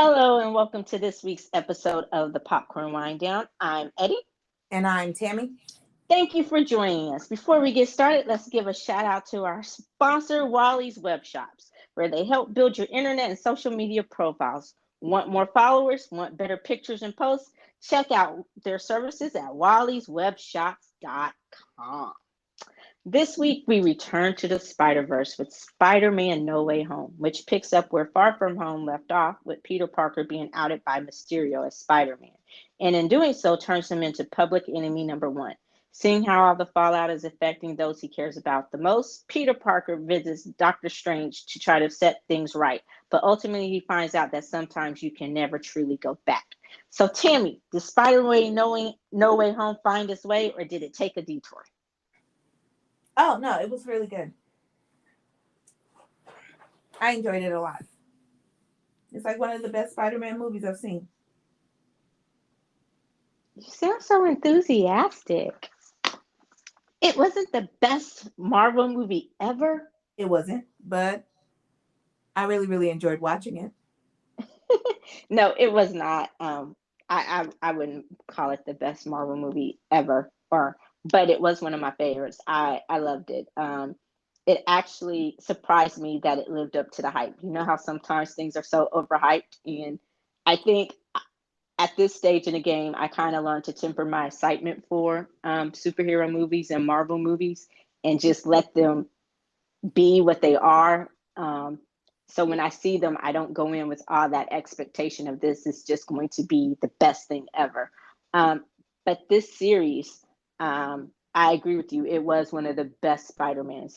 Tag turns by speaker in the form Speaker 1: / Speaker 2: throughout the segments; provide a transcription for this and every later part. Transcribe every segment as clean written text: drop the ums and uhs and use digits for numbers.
Speaker 1: Hello and welcome to this week's episode of the Popcorn Wind Down. I'm Eddie.
Speaker 2: And I'm Tammy.
Speaker 1: Thank you for joining us. Before we get started, let's give a shout out to our sponsor, Wally's Web Shops, where they help build your internet and social media profiles. Want more followers? Want better pictures and posts? Check out their services at wallyswebshops.com. This week, we return to the Spider-Verse with Spider-Man No Way Home, which picks up where Far From Home left off, with Peter Parker being outed by Mysterio as Spider-Man, and in doing so, turns him into public enemy number one. Seeing how all the fallout is affecting those he cares about the most, Peter Parker visits Doctor Strange to try to set things right, but ultimately he finds out that sometimes you can never truly go back. So, Tammy, did Spider-Man No Way Home find its way, or did it take a detour?
Speaker 2: Oh, no, it was really good. I enjoyed it a lot. It's like one of the best Spider-Man movies I've seen.
Speaker 1: You sound so enthusiastic. It wasn't the best Marvel movie ever.
Speaker 2: It wasn't, but I really, really enjoyed watching it.
Speaker 1: No, it was not. I wouldn't call it the best Marvel movie ever, but it was one of my favorites. I loved it. It actually surprised me that it lived up to the hype. You know how sometimes things are so overhyped, and I think at this stage in the game, I kind of learned to temper my excitement for superhero movies and Marvel movies, and just let them be what they are. So when I see them, I don't go in with all that expectation of this is just going to be the best thing ever. But this series, I agree with you. It was one of the best Spider-Mans.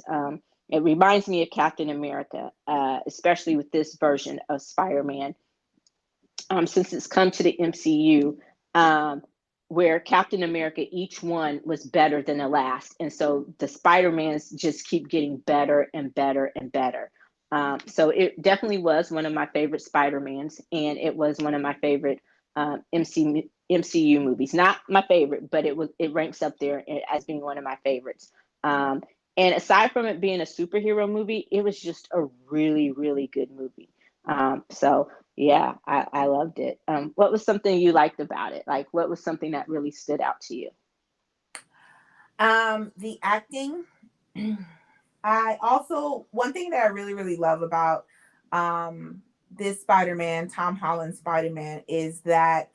Speaker 1: It reminds me of Captain America, especially with this version of Spider-Man. Since it's come to the MCU, where Captain America, each one was better than the last. And so the Spider-Mans just keep getting better and better and better. So it definitely was one of my favorite Spider-Mans, and it was one of my favorite MCU movies. Not my favorite, but it ranks up there as being one of my favorites. And aside from it being a superhero movie, it was just a really, really good movie. So yeah, I loved it. What was something you liked about it? Like, what was something that really stood out to you?
Speaker 2: The acting. One thing that I really, really love about this Spider-Man, Tom Holland Spider-Man, is that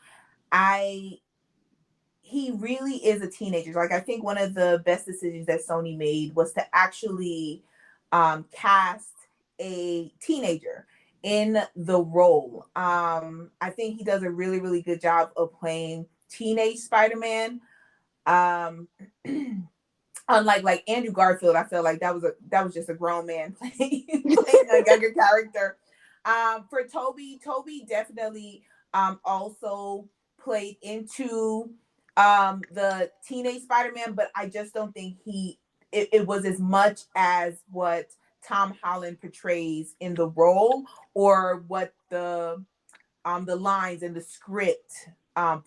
Speaker 2: he really is a teenager. Like, I think one of the best decisions that Sony made was to actually cast a teenager in the role. I think he does a really, really good job of playing teenage Spider-Man. Unlike like Andrew Garfield, I feel like that was just a grown man playing a younger character. For Toby definitely also played into the teenage Spider-Man, but I just don't think it was as much as what Tom Holland portrays in the role, or what the lines in the script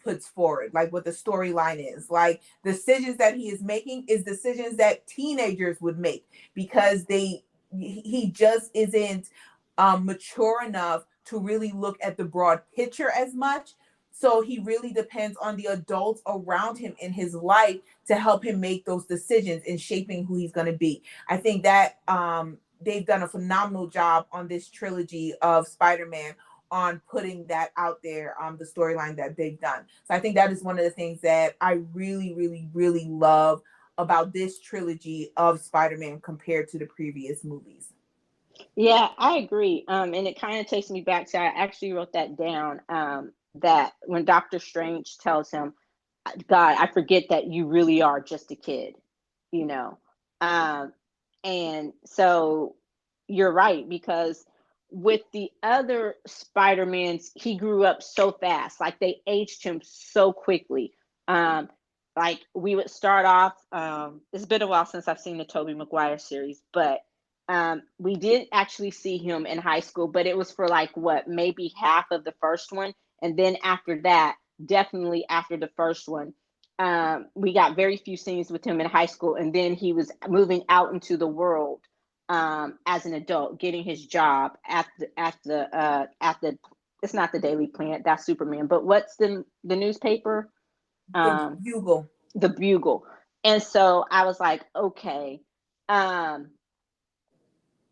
Speaker 2: puts forward, like what the storyline is. Like, decisions that he is making is decisions that teenagers would make, because he just isn't mature enough to really look at the broad picture as much. So he really depends on the adults around him in his life to help him make those decisions in shaping who he's going to be. I think that they've done a phenomenal job on this trilogy of Spider-Man on putting that out there, the storyline that they've done. So I think that is one of the things that I really, really, really love about this trilogy of Spider-Man compared to the previous movies.
Speaker 1: Yeah, I agree. And it kind of takes me back to, I actually wrote that down, that when Doctor Strange tells him, God, I forget that you really are just a kid, you know. Um, and so you're right, because with the other Spider-Mans, he grew up so fast, like they aged him so quickly. Um, like we would start off, it's been a while since I've seen the Tobey Maguire series, but we did actually see him in high school, but it was for like what, maybe half of the first one. And then after that, definitely after the first one, we got very few scenes with him in high school. And then he was moving out into the world as an adult, getting his job at the it's not the Daily Planet, that's Superman, but what's the newspaper?
Speaker 2: The
Speaker 1: Um,
Speaker 2: Bugle.
Speaker 1: the Bugle. And so I was like, okay, um,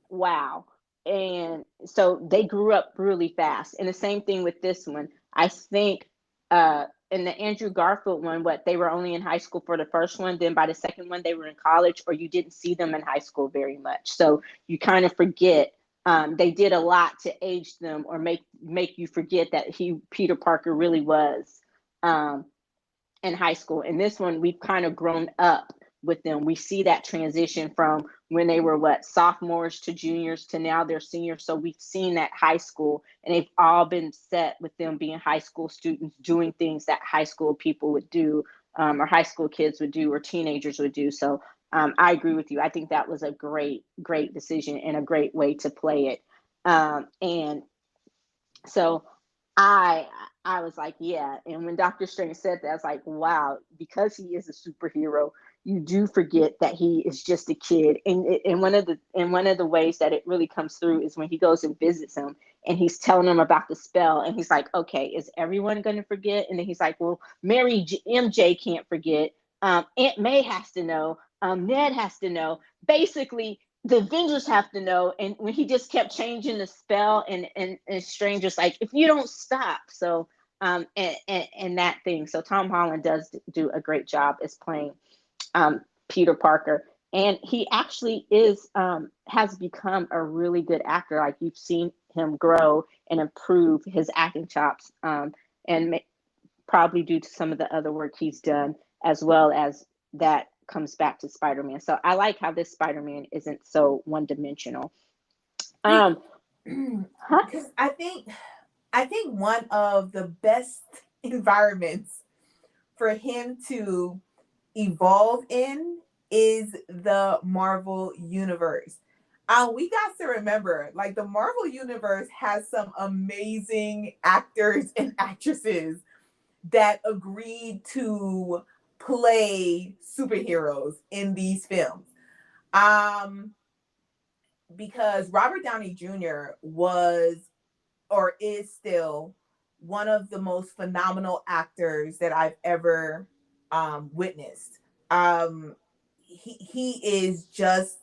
Speaker 1: wow. And so they grew up really fast. And the same thing with this one. I think in the Andrew Garfield one, what they were only in high school for the first one, then by the second one they were in college, or you didn't see them in high school very much. So you kind of forget. They did a lot to age them or make you forget that Peter Parker really was um, in high school. And this one, we've kind of grown up with them. We see that transition from when they were sophomores to juniors to now they're seniors. So we've seen that high school, and they've all been set with them being high school students doing things that high school people would do, or high school kids would do, or teenagers would do. So I agree with you. I think that was a great decision and a great way to play it. And so I I was like, yeah. And when Doctor Strange said that, I was like, wow, because he is a superhero, you do forget that he is just a kid. And one of the ways that it really comes through is when he goes and visits him and he's telling him about the spell, and he's like, okay, is everyone going to forget? And then he's like, well, MJ can't forget. Aunt May has to know. Ned has to know. Basically, the Avengers have to know. And when he just kept changing the spell, and Stranger's like, if you don't stop. So and that thing. So Tom Holland does do a great job as playing Peter Parker, and he actually is has become a really good actor. Like, you've seen him grow and improve his acting chops, and probably due to some of the other work he's done, as well as that comes back to Spider-Man. So I like how this Spider-Man isn't so one-dimensional. Um, huh?
Speaker 2: Because I think one of the best environments for him to evolve in is the Marvel universe. We got to remember, like, the Marvel universe has some amazing actors and actresses that agreed to play superheroes in these films. Um, because Robert Downey Jr. was, or is still, one of the most phenomenal actors that I've ever witnessed. He is just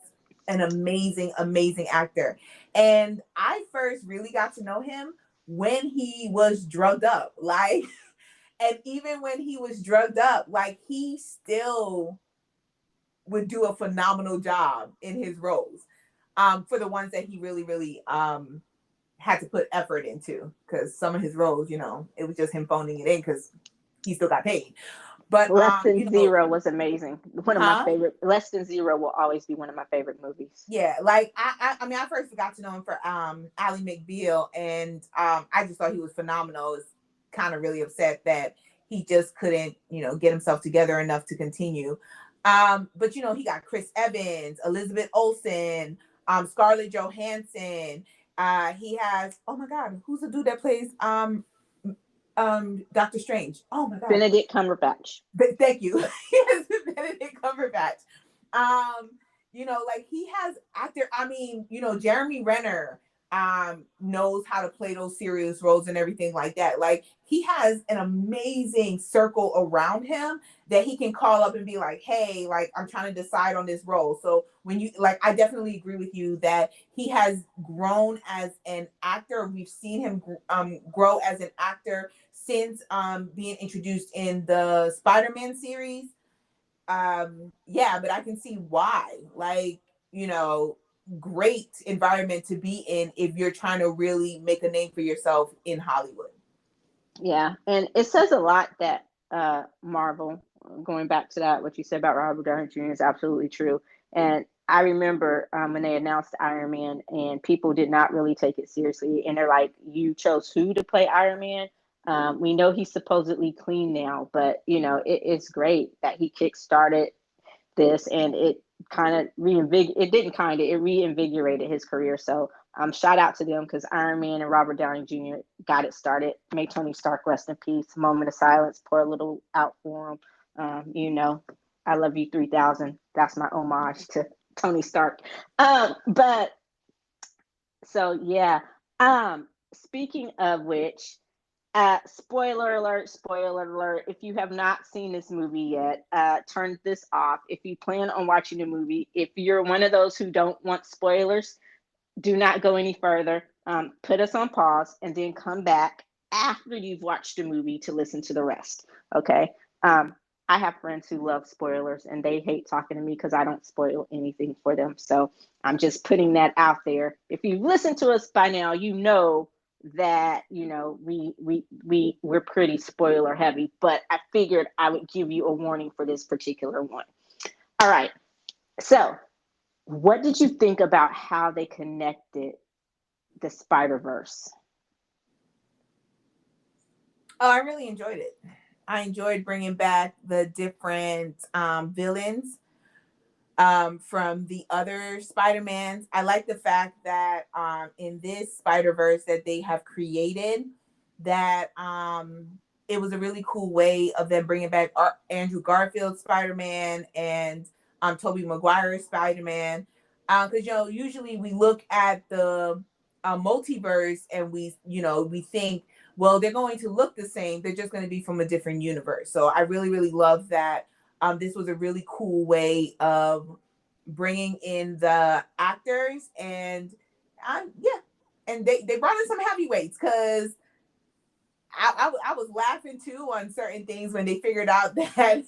Speaker 2: an amazing actor, and I first really got to know him when he was drugged up, like, and even when he was drugged up, like, he still would do a phenomenal job in his roles. For the ones that he really had to put effort into, because some of his roles, it was just him phoning it in because he still got paid. But
Speaker 1: Less Than Zero was amazing. One of my
Speaker 2: huh?
Speaker 1: favorite. Less Than Zero will always be one of my favorite movies.
Speaker 2: Yeah, like I mean, I first got to know him for Ally McBeal, and I just thought he was phenomenal. I was kind of really upset that he just couldn't, get himself together enough to continue. But he got Chris Evans, Elizabeth Olsen, Scarlett Johansson. He has, oh my God, who's the dude that plays Doctor Strange? Oh my God,
Speaker 1: Benedict Cumberbatch.
Speaker 2: thank you. Yes, Benedict Cumberbatch. Um, like, he has actor. I mean, Jeremy Renner knows how to play those serious roles and everything like that. Like, he has an amazing circle around him that he can call up and be like, hey, like, I'm trying to decide on this role. So when you, like, I definitely agree with you that he has grown as an actor. We've seen him grow as an actor since being introduced in the Spider-Man series. Yeah, but I can see why. Like, great environment to be in if you're trying to really make a name for yourself in Hollywood.
Speaker 1: Yeah, and it says a lot that Marvel, going back to that, what you said about Robert Downey Jr. is absolutely true. And I remember when they announced Iron Man, and people did not really take it seriously. And they're like, "You chose who to play Iron Man?" We know he's supposedly clean now, but it's great that he kickstarted this, and it kind of it didn't kind of, it reinvigorated his career. So shout out to them, because Iron Man and Robert Downey Jr. got it started. May Tony Stark rest in peace. Moment of silence, pour a little out for him. I love you 3000. That's my homage to Tony Stark. But so yeah. speaking of which, spoiler alert, if you have not seen this movie yet, turn this off. If you plan on watching the movie, if you're one of those who don't want spoilers, do not go any further. Put us on pause and then come back after you've watched the movie to listen to the rest. Okay. I have friends who love spoilers and they hate talking to me because I don't spoil anything for them. So I'm just putting that out there. If you've listened to us by now, you know that we're pretty spoiler heavy, but I figured I would give you a warning for this particular one. All right. So what did you think about how they connected the Spider Verse?
Speaker 2: Oh, I really enjoyed it. I enjoyed bringing back the different villains from the other Spider-Mans. I like the fact that in this Spider-Verse that they have created that it was a really cool way of them bringing back Andrew Garfield's Spider-Man and Tobey Maguire's Spider-Man. Because usually we look at the multiverse and we think, well, they're going to look the same. They're just going to be from a different universe. So I really, really love that. This was a really cool way of bringing in the actors, and yeah, and they brought in some heavyweights because I was laughing too on certain things when they figured out that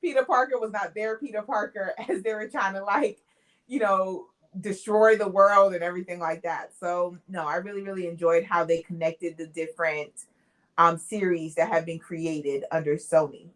Speaker 2: Peter Parker was not their Peter Parker as they were trying to destroy the world and everything like that. So no, I really, really enjoyed how they connected the different series that have been created under Sony.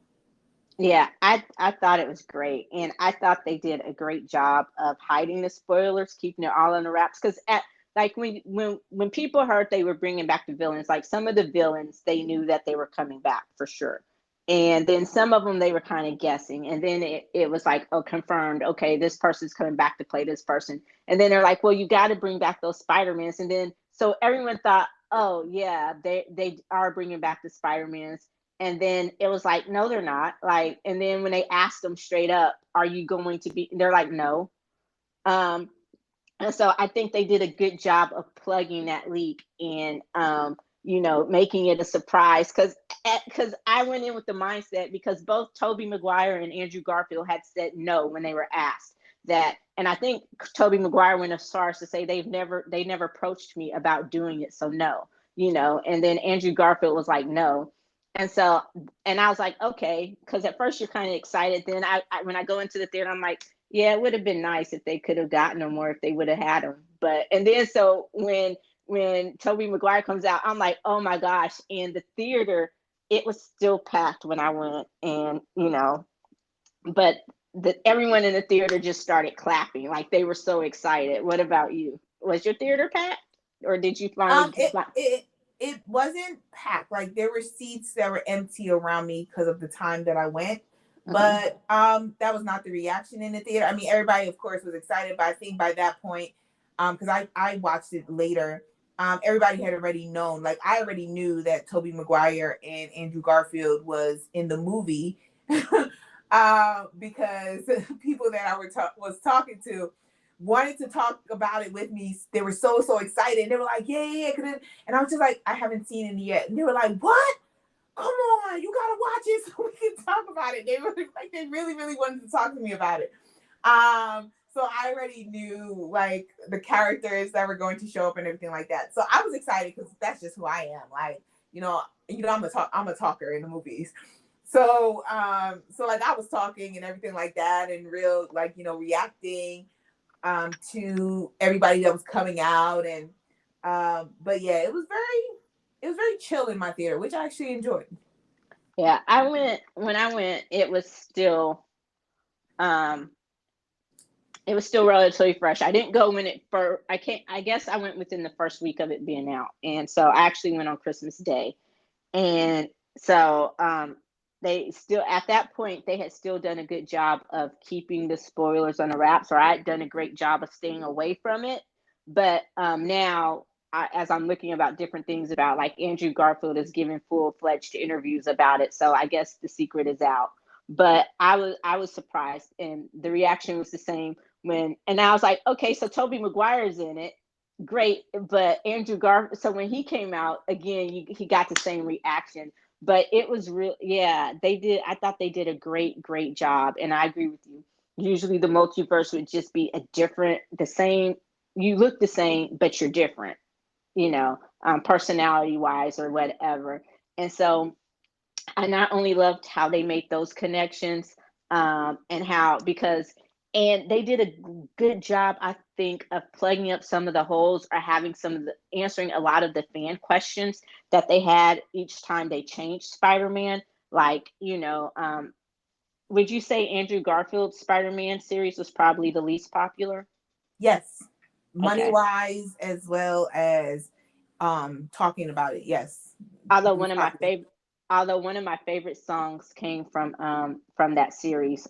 Speaker 1: Yeah, I thought it was great, and I thought they did a great job of hiding the spoilers, keeping it all under wraps. Because at like when people heard they were bringing back the villains, like some of the villains, they knew that they were coming back for sure, and then some of them they were kind of guessing, and then it was like, oh, confirmed. Okay, this person's coming back to play this person, and then they're like, well, you got to bring back those Spider-Mans, and then so everyone thought, oh yeah, they are bringing back the Spider-Mans, and then it was like, no, they're not. Like, and then when they asked them straight up, are you going to be? They're like, no. Um, and so I think they did a good job of plugging that leak and, making it a surprise. Because I went in with the mindset because both Tobey Maguire and Andrew Garfield had said no when they were asked that. And I think Tobey Maguire went as far as to say they never approached me about doing it. So no, and then Andrew Garfield was like, no. And so, and I was like, okay, because at first you're kind of excited. Then when I go into the theater, I'm like, yeah, it would have been nice if they could have gotten them or if they would have had them. But and then so when Tobey Maguire comes out, I'm like, oh my gosh! And the theater, it was still packed when I went, and but everyone in the theater just started clapping, like they were so excited. What about you? Was your theater packed, or did you finally?
Speaker 2: It wasn't packed. Like there were seats that were empty around me because of the time that I went. But that was not the reaction in the theater. I mean, everybody, of course, was excited, but I think by that point, because I watched it later, everybody had already known. Like I already knew that Tobey Maguire and Andrew Garfield was in the movie, because people that I was talking to wanted to talk about it with me. They were so excited. They were like, yeah. And I was just like, I haven't seen it yet. And they were like, what? Come on, you gotta watch it so we can talk about it. They were like, they really, really wanted to talk to me about it. So I already knew like the characters that were going to show up and everything like that. So I was excited because that's just who I am. Like, I'm a talker in the movies. So like I was talking and everything like that and real like, reacting to everybody that was coming out and but yeah, it was very chill in my theater, which I actually enjoyed.
Speaker 1: Yeah, when I went, um it was still relatively fresh. I didn't go when it for I guess I went within the first week of it being out. And so I actually went on Christmas Day. And so they still at that point they had still done a good job of keeping the spoilers on the wraps, or I had done a great job of staying away from it. But now as I'm looking about different things about, like, Andrew Garfield is giving full-fledged interviews about it, so I guess the secret is out. But I was surprised, and the reaction was the same and I was like, okay, so Tobey Maguire's in it, great, but Andrew Garfield. So when he came out again, he got the same reaction. But it was real. Yeah, they did. I thought they did a great job, and I agree with you. Usually, the multiverse would just be a different, the same. You look the same, but you're different. Personality wise or whatever. And so I not only loved how they made those connections, and how because and they did a good job, I think, of plugging up some of the holes or having some of the answering a lot of the fan questions that they had each time they changed Spider-Man. Like, would you say Andrew Garfield's Spider-Man series was probably the least popular?
Speaker 2: Yes. Money
Speaker 1: Okay.
Speaker 2: wise as well as talking about it. Yes.
Speaker 1: although one
Speaker 2: Least
Speaker 1: of my
Speaker 2: popular.
Speaker 1: favorite Although one of my favorite songs came from that series,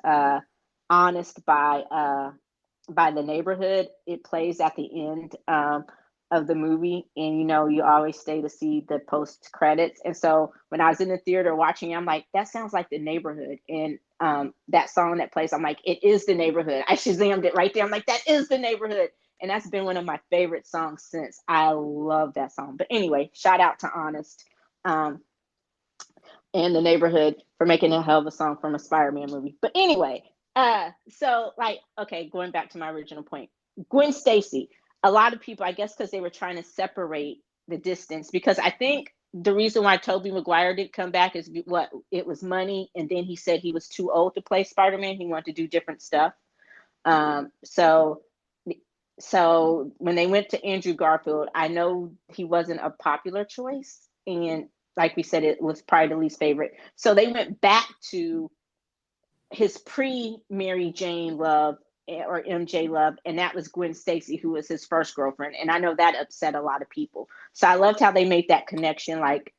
Speaker 1: honest by the Neighborhood. It plays at the end of the movie, and you always stay to see the post credits. And so when I was in the theater watching, I'm like, that sounds like the Neighborhood. And that song that plays, I'm like, it is the Neighborhood. I shazammed it right there. I'm like, that is the Neighborhood. And that's been one of my favorite songs since. I love that song. But anyway, shout out to Honest, um, and the Neighborhood for making a hell of a song from a Spider-Man movie. But anyway, so like, okay, going back to my original point, Gwen Stacy. A lot of people, I guess, because they were trying to separate the distance, because I think the reason why Tobey Maguire didn't come back is what it was money, and then he said he was too old to play Spider-Man. He wanted to do different stuff. Um, so so when they went to Andrew Garfield, I know he wasn't a popular choice, and like we said, it was probably the least favorite. So they went back to his pre Mary Jane love, or MJ love, and that was Gwen Stacy, who was his first girlfriend. And I know that upset a lot of people. So I loved how they made that connection. Like,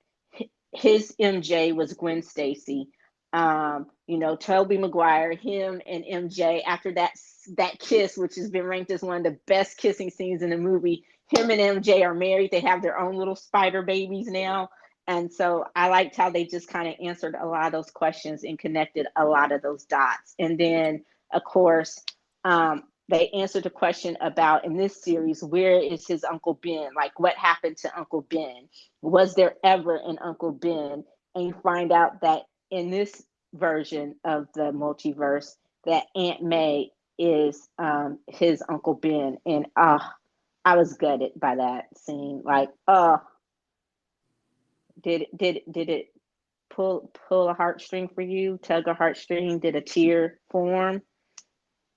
Speaker 1: his MJ was Gwen Stacy. Tobey Maguire, him and MJ, after that kiss, which has been ranked as one of the best kissing scenes in the movie, him and MJ are married. They have their own little spider babies now. And so I liked how they just kind of answered a lot of those questions and connected a lot of those dots. And then, of course, they answered the question about, in this series, where is his Uncle Ben? Like, what happened to Uncle Ben? Was there ever an Uncle Ben? And you find out that in this version of the multiverse, that Aunt May is his Uncle Ben. And I was gutted by that scene. Like, did it pull a heartstring for you? Tug a heartstring? Did a tear form?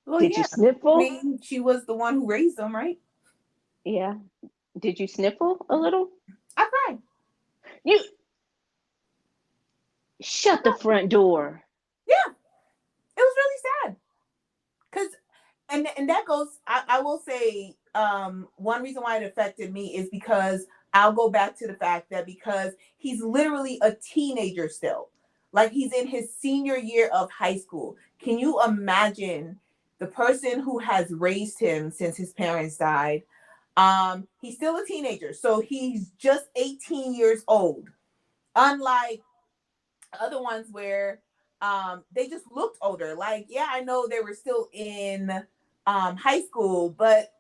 Speaker 2: Well,
Speaker 1: Did you
Speaker 2: yeah. I
Speaker 1: sniffle?
Speaker 2: mean, she was the one who raised them, right?
Speaker 1: Yeah. Did you sniffle a little?
Speaker 2: I cried.
Speaker 1: You
Speaker 2: I
Speaker 1: shut the
Speaker 2: cried.
Speaker 1: front door.
Speaker 2: Yeah, it was really sad. Cause and that goes. I will say, one reason why it affected me is because I'll go back to the fact that because he's literally a teenager still, like he's in his senior year of high school. Can you imagine the person who has raised him since his parents died? He's still a teenager, so he's just 18 years old. Unlike other ones where they just looked older. Like, yeah, I know they were still in high school, but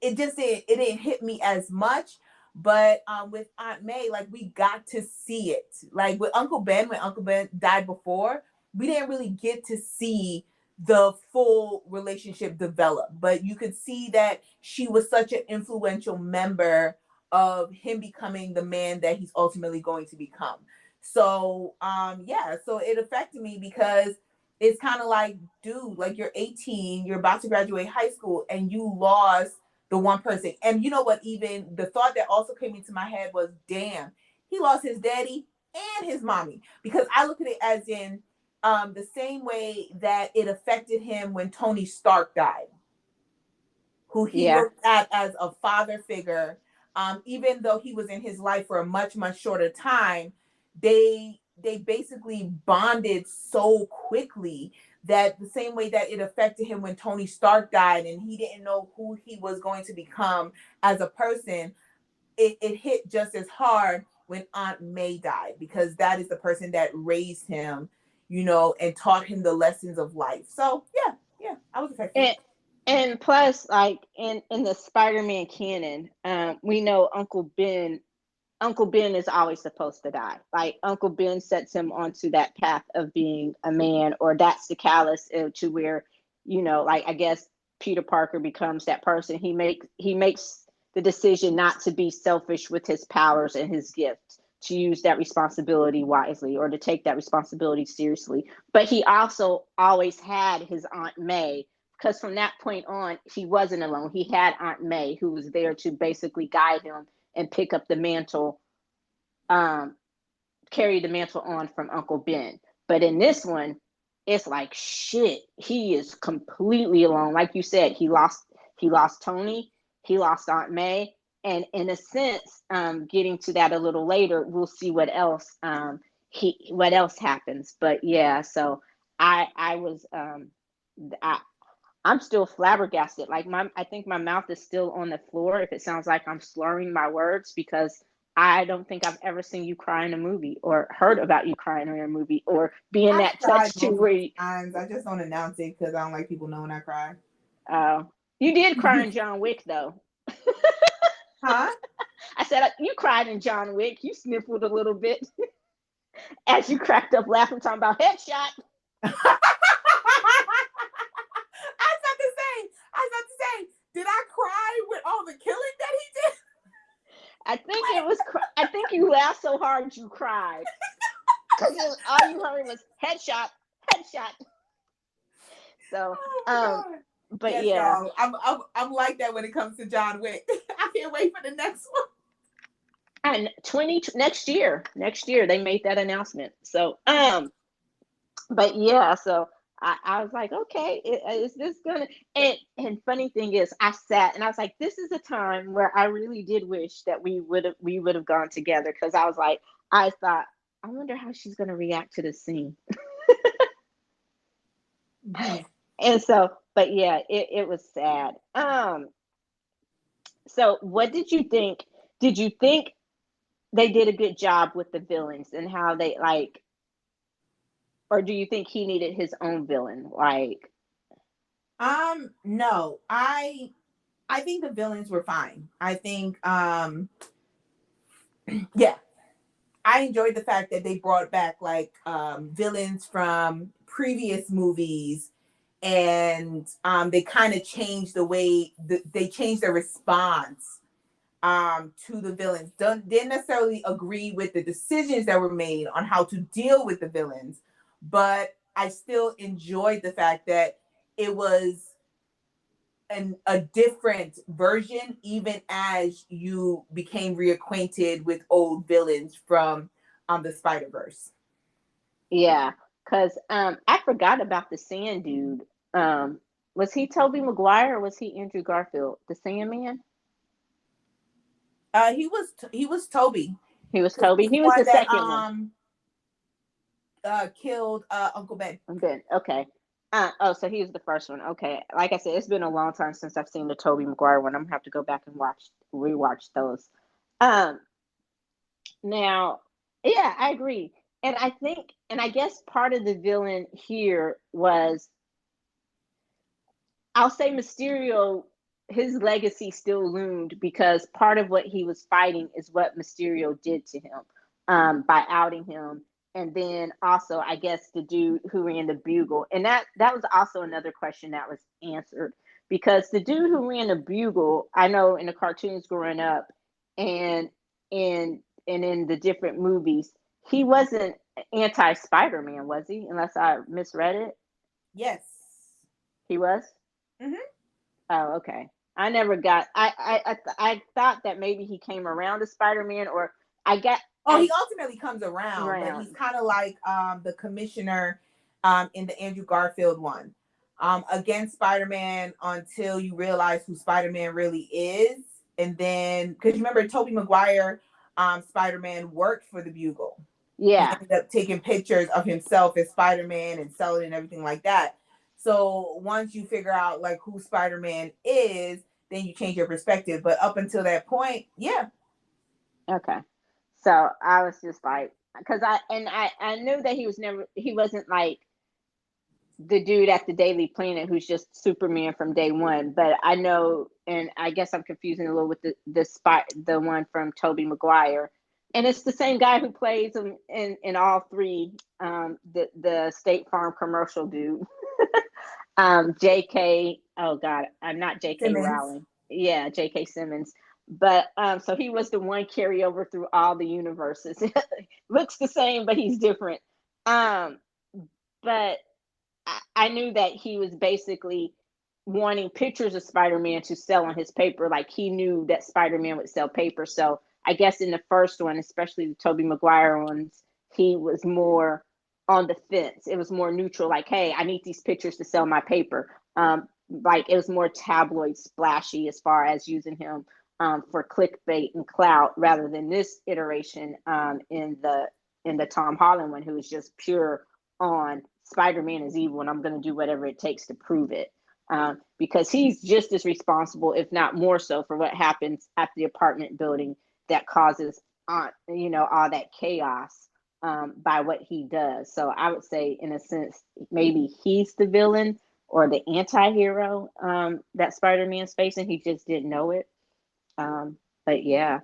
Speaker 2: it didn't hit me as much. But with Aunt May, like we got to see it. Like with Uncle Ben, when Uncle Ben died before, we didn't really get to see the full relationship develop. But you could see that she was such an influential member of him becoming the man that he's ultimately going to become. So yeah, so it affected me because it's kind of like, dude, like you're 18, you're about to graduate high school, and you lost the one person. And you know what? Even the thought that also came into my head was, damn, he lost his daddy and his mommy. Because I look at it as in the same way that it affected him when Tony Stark died, who he
Speaker 1: Yeah.
Speaker 2: looked at as a father figure. Even though he was in his life for a much shorter time, they basically bonded so quickly that the same way that it affected him when Tony Stark died and he didn't know who he was going to become as a person, it hit just as hard when Aunt May died, because that is the person that raised him, and taught him the lessons of life. So yeah, I was affected.
Speaker 1: And And plus, like in the Spider-Man canon, we know Uncle Ben is always supposed to die. Like Uncle Ben sets him onto that path of being a man, or that's the callus to where, like I guess Peter Parker becomes that person. He makes the decision not to be selfish with his powers and his gifts, to use that responsibility wisely, or to take that responsibility seriously. But he also always had his Aunt May, because from that point on, he wasn't alone. He had Aunt May, who was there to basically guide him and pick up the mantle, um, carry the mantle on from Uncle Ben. But in this one, it's like shit. He is completely alone. Like you said, he lost Tony, he lost Aunt May, and in a sense, getting to that a little later, we'll see what else happens. But yeah, so I was I, I'm still flabbergasted. Like I think my mouth is still on the floor if it sounds like I'm slurring my words, because I don't think I've ever seen you cry in a movie, or heard about you crying in a movie, or being
Speaker 2: I've
Speaker 1: that
Speaker 2: cried
Speaker 1: touched to where
Speaker 2: multiple
Speaker 1: you,
Speaker 2: times. I just don't announce it because I don't like people knowing I cry.
Speaker 1: uh, you did cry in John Wick though.
Speaker 2: Huh?
Speaker 1: I said you cried in John Wick. You sniffled a little bit as you cracked up laughing, talking about headshot.
Speaker 2: I was about to say, did I cry with all the killing that he did?
Speaker 1: I think you laughed so hard you cried, because all you heard was headshot, headshot. So,
Speaker 2: Oh my god.
Speaker 1: but
Speaker 2: Yes,
Speaker 1: yeah,
Speaker 2: y'all. I'm like that when it comes to John Wick. I can't wait for the next one.
Speaker 1: and 20 next year they made that announcement. So, but yeah, so I was like, okay, is this gonna? And funny thing is, I sat and I was like, this is a time where I really did wish that we would have gone together, because I was like, I thought, I wonder how she's gonna react to this scene.
Speaker 2: Mhm.
Speaker 1: And so, but yeah, it was sad. So what did you think? Did you think they did a good job with the villains and how they like, or do you think he needed his own villain? Like,
Speaker 2: No. I think the villains were fine. I think yeah. I enjoyed the fact that they brought back like villains from previous movies, and they kind of changed the way they changed their response to the villains. Didn't necessarily agree with the decisions that were made on how to deal with the villains, but I still enjoyed the fact that it was a different version, even as you became reacquainted with old villains from the Spider Verse.
Speaker 1: yeah, because I forgot about the Sand Dude. Was he Toby Maguire or was he Andrew Garfield? The Sandman?
Speaker 2: He was Toby,
Speaker 1: He was
Speaker 2: because he
Speaker 1: Toby.
Speaker 2: was the
Speaker 1: He was
Speaker 2: one
Speaker 1: the
Speaker 2: that
Speaker 1: second one.
Speaker 2: killed Uncle Ben.
Speaker 1: Ben. Okay. Oh, so he was the first one. Okay. Like I said, it's been a long time since I've seen the Toby Maguire one. I'm gonna have to go back and rewatch those. Um, Now, yeah, I agree. And I think, and I guess part of the villain here was, I'll say Mysterio, his legacy still loomed, because part of what he was fighting is what Mysterio did to him, by outing him. And then also, I guess, the dude who ran the Bugle. And that was also another question that was answered, because the dude who ran the Bugle, I know in the cartoons growing up, and in the different movies, he wasn't anti Spider-Man, was he? Unless I misread it.
Speaker 2: Yes.
Speaker 1: He was.
Speaker 2: Hmm.
Speaker 1: Oh, okay. I never got. I thought that maybe he came around to Spider Man, or I got.
Speaker 2: Oh, he ultimately comes around, but he's
Speaker 1: Around.
Speaker 2: kind of like the commissioner in the Andrew Garfield one. Against Spider-Man until you realize who Spider-Man really is. And then, because you remember Tobey Maguire, Spider-Man worked for the Bugle. He
Speaker 1: Yeah.
Speaker 2: ended up taking pictures of himself as Spider-Man and selling and everything like that. So once you figure out like who Spider-Man is, then you change your perspective. But up until that point, yeah.
Speaker 1: Okay. So I was just like, because I knew that he wasn't like the dude at the Daily Planet who's just Superman from day one. But I know, and I guess I'm confusing a little with the one from Tobey Maguire, and it's the same guy who plays him in all three. The State Farm commercial dude, J.K. Oh God, I'm not J.K.
Speaker 2: Simmons.
Speaker 1: Rowling. Yeah, J.K. Simmons. But so he was the one carryover through all the universes. Looks the same, but he's different. Um, but I knew that he was basically wanting pictures of Spider-Man to sell on his paper. Like he knew that Spider-Man would sell paper. So I guess in the first one, especially the Tobey Maguire ones, he was more on the fence. It was more neutral. Like, hey, I need these pictures to sell my paper. Like it was more tabloid splashy as far as using him for clickbait and clout rather than this iteration in the Tom Holland one, who was just pure on Spider-Man is evil and I'm going to do whatever it takes to prove it. Because he's just as responsible, if not more so, for what happens at the apartment building that causes, all that chaos by what he does. So I would say, in a sense, maybe he's the villain or the anti-hero that Spider-Man's facing. He just didn't know it. But yeah.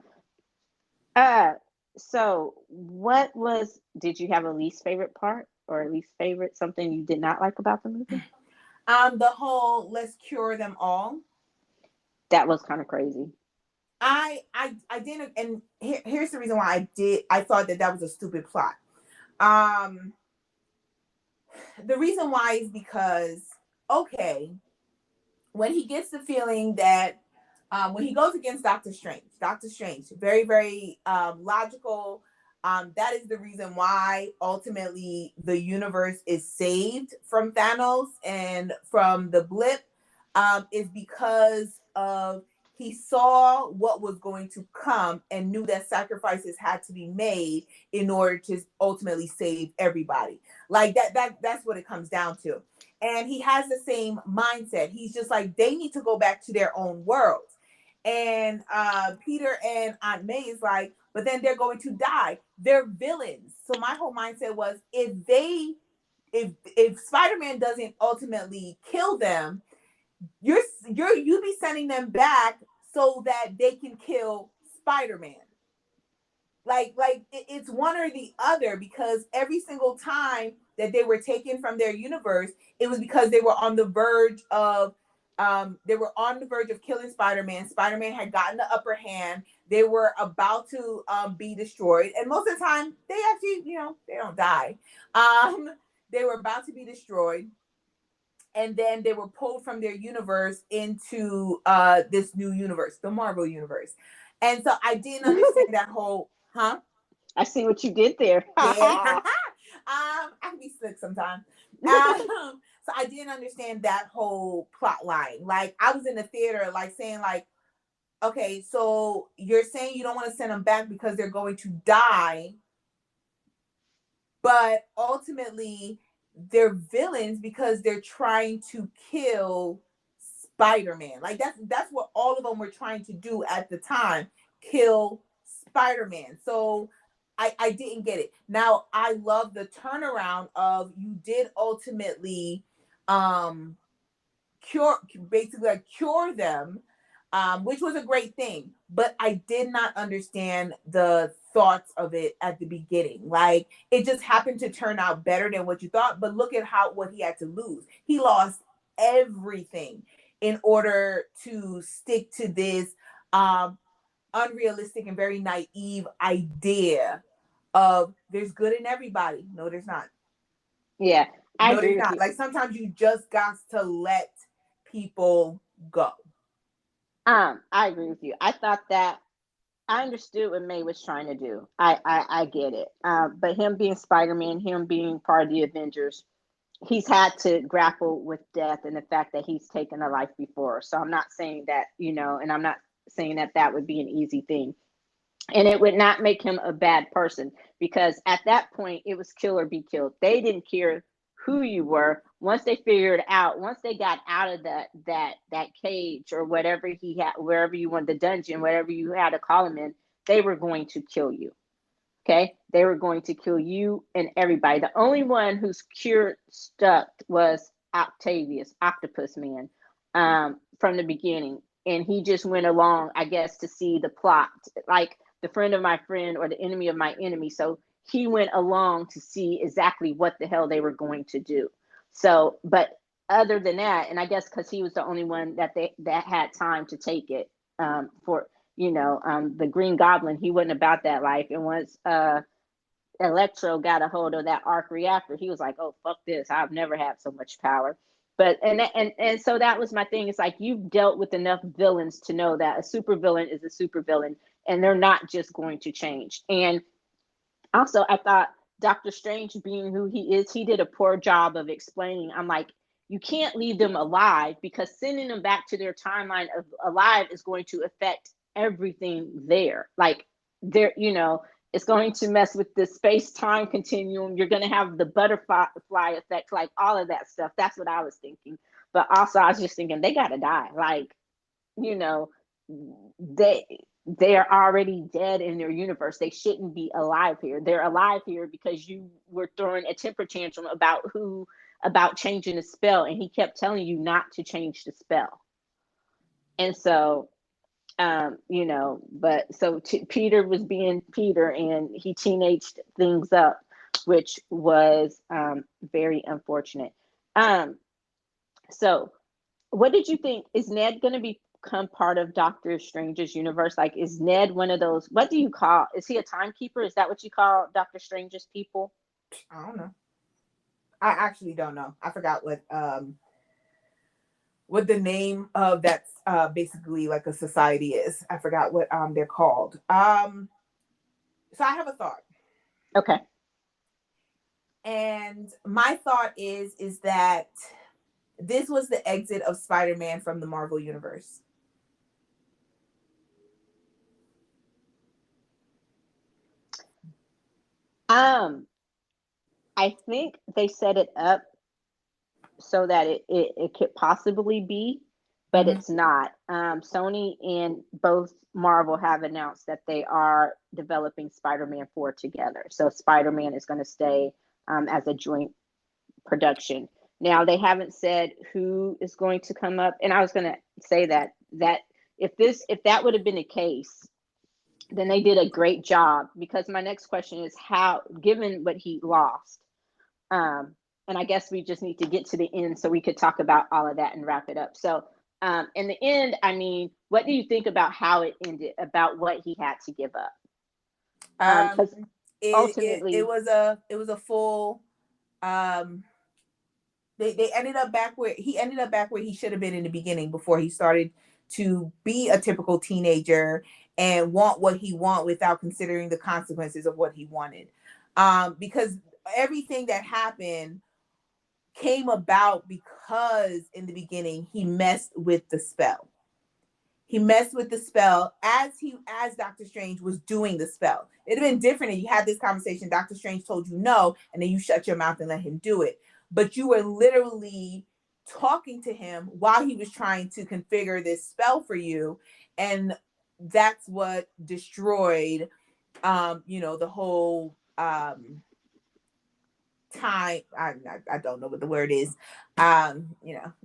Speaker 1: Uh, so did you have a least favorite part or at least favorite something you did not like about the movie?
Speaker 2: The whole let's cure them all.
Speaker 1: That was kind of crazy.
Speaker 2: I didn't, and here's the reason why I thought that was a stupid plot. Um, the reason why is because, okay, when he gets the feeling that when he goes against Doctor Strange, very, very logical. That is the reason why ultimately the universe is saved from Thanos and from the blip, is because of he saw what was going to come and knew that sacrifices had to be made in order to ultimately save everybody. Like that's what it comes down to. And he has the same mindset. He's just like, they need to go back to their own worlds. And Peter and Aunt May is like, but then they're going to die. They're villains. So my whole mindset was, if Spider-Man doesn't ultimately kill them, you be sending them back so that they can kill Spider-Man. It's one or the other, because every single time that they were taken from their universe, it was because they were on the verge of killing Spider-Man. Spider-Man had gotten the upper hand. They were about to be destroyed, and most of the time they actually, they don't die. They were about to be destroyed, and then they were pulled from their universe into this new universe, the Marvel universe. And so I didn't understand that whole, huh?
Speaker 1: I see what you did there.
Speaker 2: Yeah. I can be slick sometimes. So I didn't understand that whole plot line. Like, I was in the theater, like, saying, like, okay, so you're saying you don't want to send them back because they're going to die, but ultimately they're villains because they're trying to kill Spider-Man. Like, that's what all of them were trying to do at the time, kill Spider-Man. So I didn't get it. Now, I love the turnaround of, you did ultimately cure them, which was a great thing. But I did not understand the thoughts of it at the beginning. Like, it just happened to turn out better than what you thought. But look at what he had to lose. He lost everything in order to stick to this unrealistic and very naive idea of there's good in everybody. No, there's not.
Speaker 1: Yeah, I
Speaker 2: No,
Speaker 1: agree
Speaker 2: there's
Speaker 1: with
Speaker 2: not.
Speaker 1: you.
Speaker 2: Like, sometimes you just got to let people go.
Speaker 1: I agree with you. I thought that I understood what May was trying to do. I get it. But him being Spider-Man, him being part of the Avengers, he's had to grapple with death and the fact that he's taken a life before. So I'm not saying that, and I'm not saying that that would be an easy thing. And it would not make him a bad person, because at that point it was kill or be killed. They didn't care who you were. Once they got out of that cage or whatever he had, wherever you want, the dungeon, whatever you had to call him in, they were going to kill you. Okay, they were going to kill you and everybody. The only one whose cure stuck was Octavius, Octopus Man, from the beginning, and he just went along, I guess, to see the plot, like the friend of my friend or the enemy of my enemy. So he went along to see exactly what the hell they were going to do. So, but other than that, and I guess because he was the only one that had time to take it, for the Green Goblin, he wasn't about that life. And once Electro got a hold of that arc reactor, he was like, "Oh fuck this! I've never had so much power." But and so that was my thing. It's like you've dealt with enough villains to know that a supervillain is a supervillain, and they're not just going to change. And also, I thought Doctor Strange, being who he is, he did a poor job of explaining. I'm like, you can't leave them alive because sending them back to their timeline of alive is going to affect everything there. Like, there, it's going to mess with the space time continuum. You're going to have the butterfly effect, like all of that stuff. That's what I was thinking. But also, I was just thinking they got to die. Like, you know, they they're already dead in their universe. They shouldn't be alive here. They're alive here because you were throwing a temper tantrum about changing the spell, and he kept telling you not to change the spell. And so, but so Peter was being Peter, and he teenaged things up, which was very unfortunate. Um, so what did you think? Is Ned going to become part of Doctor Strange's universe? Like, is Ned one of those? What do you call? Is he a timekeeper? Is that what you call Doctor Strange's people?
Speaker 2: I don't know. I actually don't know. I forgot what the name of that's basically like a society is. I forgot what they're called. So I have a thought.
Speaker 1: Okay.
Speaker 2: And my thought is that this was the exit of Spider-Man from the Marvel universe.
Speaker 1: Um, I think they set it up so that it could possibly be, but
Speaker 2: Mm-hmm.
Speaker 1: it's not. Sony and both Marvel have announced that they are developing Spider-Man 4 together. So Spider-Man is going to stay as a joint production. Now they haven't said who is going to come up, and I was going to say that if that would have been the case, then they did a great job. Because my next question is how, given what he lost, um, and I guess we just need to get to the end so we could talk about all of that and wrap it up. So, in the end, I mean, what do you think about how it ended? About what he had to give up?
Speaker 2: Um,
Speaker 1: Because
Speaker 2: it
Speaker 1: ultimately,
Speaker 2: was a full um they ended up back where he ended up back where he should have been in the beginning before he started to be a typical teenager and want what he want without considering the consequences of what he wanted. Because everything that happened came about because in the beginning he messed with the spell. He messed with the spell as Doctor Strange was doing the spell. It'd have been different if you had this conversation. Doctor Strange told you no, and then you shut your mouth and let him do it. But you were literally talking to him while he was trying to configure this spell for you, and that's what destroyed, the whole time. I don't know what the word is. My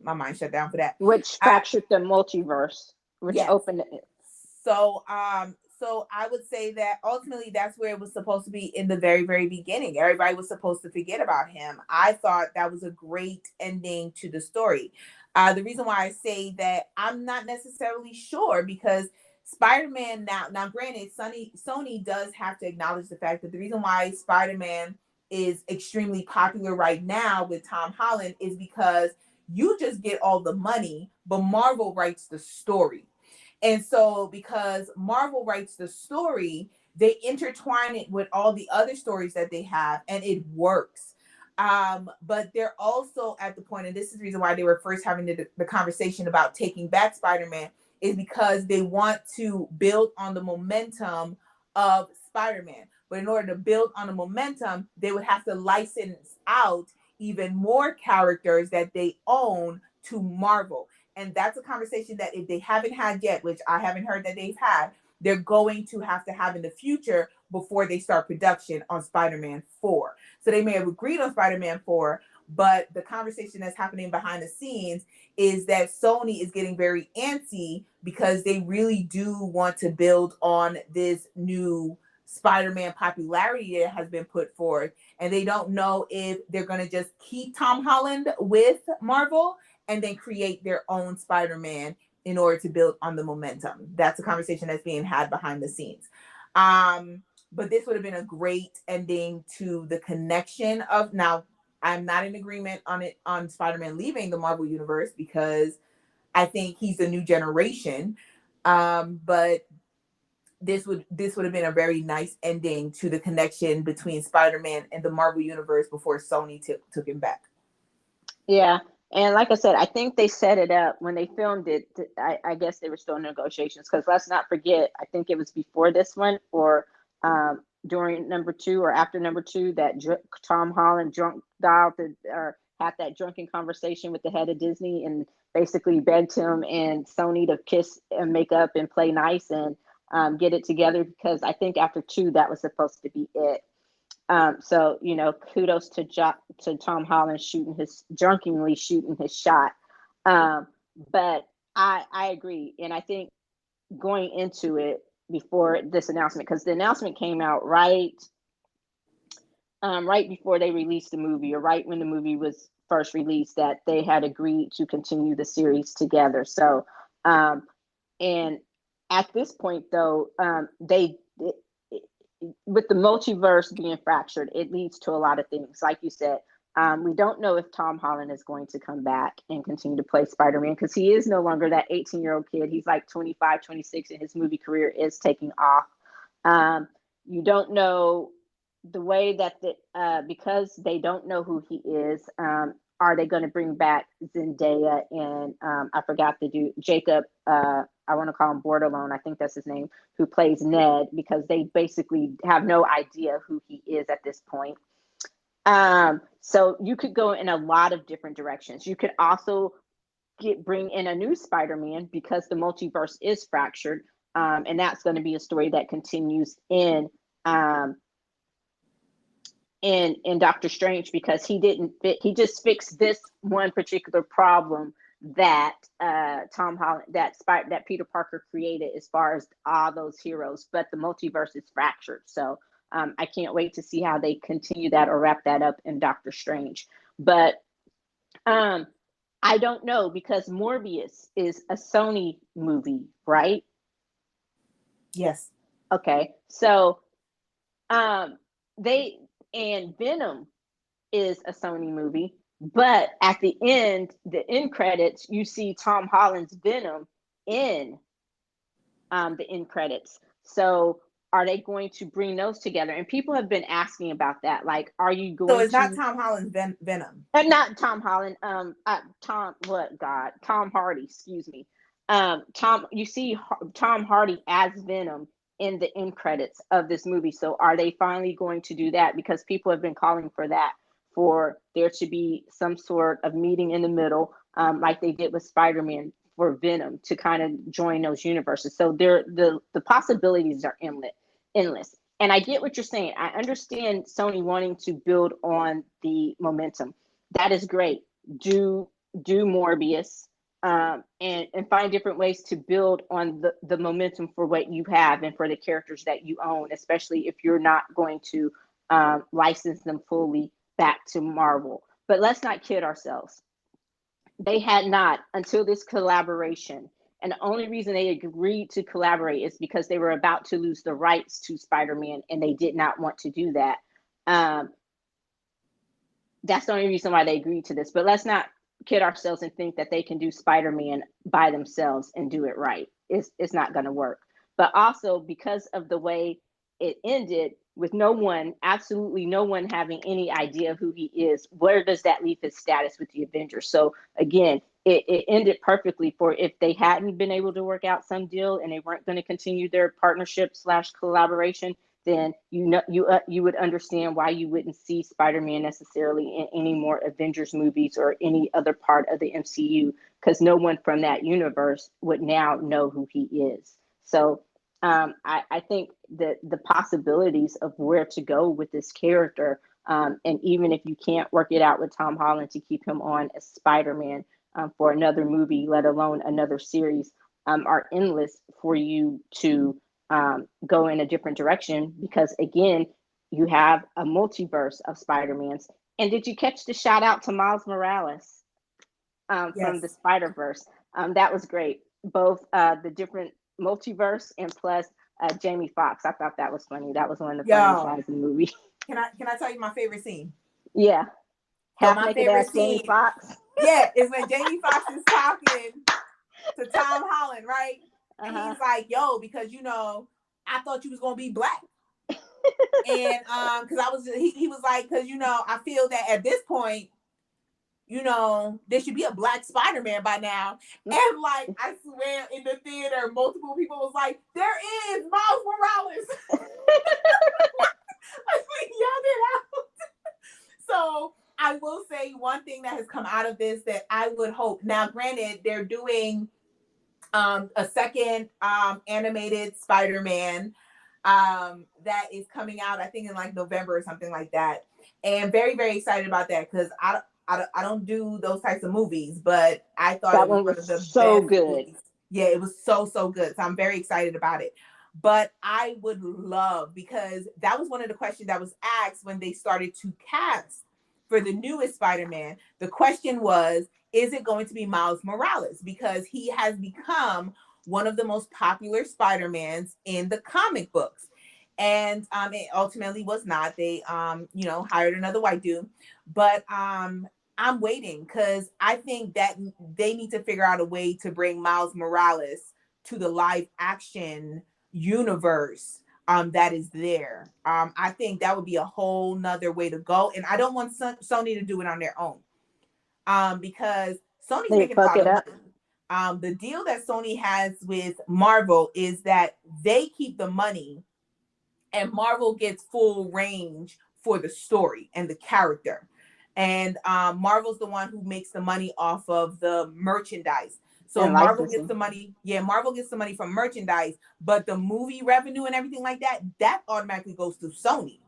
Speaker 2: mind shut down for that.
Speaker 1: which
Speaker 2: Uh,
Speaker 1: fractured the multiverse, which
Speaker 2: yes.
Speaker 1: opened it.
Speaker 2: So I would say that ultimately that's where it was supposed to be in the very, very beginning. Everybody was supposed to forget about him. I thought that was a great ending to the story. The reason why I say that I'm not necessarily sure because Spider-Man now granted, Sony does have to acknowledge the fact that the reason why Spider-Man is extremely popular right now with Tom Holland is because you just get all the money, but Marvel writes the story. And so, because Marvel writes the story, they intertwine it with all the other stories that they have, and it works. But they're also at the point, and this is the reason why they were first having the conversation about taking back Spider-Man, is because they want to build on the momentum of Spider-Man. But in order to build on the momentum, they would have to license out even more characters that they own to Marvel. And that's a conversation that if they haven't had yet, which I haven't heard that they've had, they're going to have in the future before they start production on Spider-Man 4. So they may have agreed on Spider-Man 4, but the conversation that's happening behind the scenes is that Sony is getting very antsy because they really do want to build on this new Spider-Man popularity that has been put forth. And they don't know if they're going to just keep Tom Holland with Marvel and then create their own Spider-Man in order to build on the momentum. That's a conversation that's being had behind the scenes. But this would have been a great ending to the connection of, now I'm not in agreement on it on Spider-Man leaving the Marvel universe because I think he's the new generation. But this would have been a very nice ending to the connection between Spider-Man and the Marvel universe before Sony took him back.
Speaker 1: Yeah. And like I said, I think they set it up when they filmed it. I guess they were still in negotiations because let's not forget, I think it was before this one or during number 2 or after number 2 that Tom Holland drunk dialed or had that drunken conversation with the head of Disney and basically begged him and Sony to kiss and make up and play nice and get it together because I think after 2 that was supposed to be it. So kudos to Tom Holland drunkenly shooting his shot. But I agree, and I think going into it before this announcement, because the announcement came out right before they released the movie, or right when the movie was first released, that they had agreed to continue the series together. So, and at this point, though, with the multiverse being fractured, it leads to a lot of things. Like you said, we don't know if Tom Holland is going to come back and continue to play Spider-Man because he is no longer that 18-year-old kid. He's like 25, 26, and his movie career is taking off. You don't know the way that because they don't know who he is. Are they going to bring back Zendaya and I forgot the dude, Jacob, I want to call him Bordelon, I think that's his name, who plays Ned, because they basically have no idea who he is at this point. So you could go in a lot of different directions. You could also bring in a new Spider-Man because the multiverse is fractured. And that's going to be a story that continues in Doctor Strange because he just fixed this one particular problem that Tom Holland, that Peter Parker created as far as all those heroes, but the multiverse is fractured. So I can't wait to see how they continue that or wrap that up in Doctor Strange. But I don't know because Morbius is a Sony movie, right?
Speaker 2: Yes.
Speaker 1: Okay. So and Venom is a Sony movie, but at the end credits, you see Tom Holland's Venom in the end credits. So are they going to bring those together? And people have been asking about that. Like, are you going to?
Speaker 2: So it's not Tom Holland's Venom.
Speaker 1: And not Tom Holland. Tom Hardy. Excuse me. You see Tom Hardy as Venom in the end credits of this movie. So are they finally going to do that? Because people have been calling for that, for there to be some sort of meeting in the middle, like they did with Spider-Man for Venom to kind of join those universes. So the possibilities are endless. And I get what you're saying. I understand Sony wanting to build on the momentum. That is great. Do Morbius. And find different ways to build on the momentum for what you have and for the characters that you own, especially if you're not going to license them fully back to Marvel. But let's not kid ourselves. They had not until this collaboration. And the only reason they agreed to collaborate is because they were about to lose the rights to Spider-Man and they did not want to do that. That's the only reason why they agreed to this. But let's not kid ourselves and think that they can do Spider-Man by themselves and do it right. It's not going to work. But also because of the way it ended, with absolutely no one having any idea who he is, where does that leave his status with the Avengers? So again, it ended perfectly for if they hadn't been able to work out some deal and they weren't going to continue their partnership / collaboration, then you would understand why you wouldn't see Spider-Man necessarily in any more Avengers movies or any other part of the MCU, because no one from that universe would now know who he is. So I think that the possibilities of where to go with this character, and even if you can't work it out with Tom Holland to keep him on as Spider-Man for another movie, let alone another series, are endless for you to go in a different direction. Because again, you have a multiverse of Spider-Mans. And did you catch the shout out to Miles Morales from the
Speaker 2: Yes.
Speaker 1: Spider Verse? That was great. Both the different multiverse and plus Jamie Foxx. I thought that was funny. That was one of the funniest
Speaker 2: Yo,
Speaker 1: lines in the movie.
Speaker 2: can I tell you my favorite scene?
Speaker 1: Yeah,
Speaker 2: So
Speaker 1: half
Speaker 2: my
Speaker 1: naked
Speaker 2: favorite
Speaker 1: ass Jamie
Speaker 2: scene,
Speaker 1: Foxx.
Speaker 2: yeah, is when Jamie Foxx is talking to Tom Holland, right?
Speaker 1: Uh
Speaker 2: And
Speaker 1: huh.
Speaker 2: he's like, "Yo, because I thought you was gonna be black." And because he was like, because I feel that at this point, there should be a black Spider-Man by now. And like, I swear in the theater, multiple people was like, there is Miles Morales. Like, we yelled it out. So I will say one thing that has come out of this that I would hope. Now, granted, they're doing a second animated Spider-Man that is coming out, I think in like November or something like that. And very, very excited about that because I don't do those types of movies, but I thought
Speaker 1: That
Speaker 2: it was
Speaker 1: one
Speaker 2: one
Speaker 1: was
Speaker 2: of the
Speaker 1: so
Speaker 2: best
Speaker 1: good.
Speaker 2: movies. Yeah, it was so, so good. So I'm very excited about it. But I would love, because that was one of the questions that was asked when they started to cast for the newest Spider-Man. The question was, is it going to be Miles Morales? Because he has become one of the most popular Spider-Mans in the comic books. And it ultimately was not. They hired another white dude. But I'm waiting because I think that they need to figure out a way to bring Miles Morales to the live action universe that is there. I think that would be a whole nother way to go. And I don't want Sony to do it on their own because Sony's
Speaker 1: They
Speaker 2: making a
Speaker 1: fuck
Speaker 2: lot
Speaker 1: it
Speaker 2: of
Speaker 1: up.
Speaker 2: money. The deal that Sony has with Marvel is that they keep the money and Marvel gets full range for the story and the character. And Marvel's the one who makes the money off of the merchandise. So
Speaker 1: And
Speaker 2: Marvel gets
Speaker 1: licensing.
Speaker 2: the money. Yeah, Marvel gets the money from merchandise, but the movie revenue and everything like that, that automatically goes to Sony.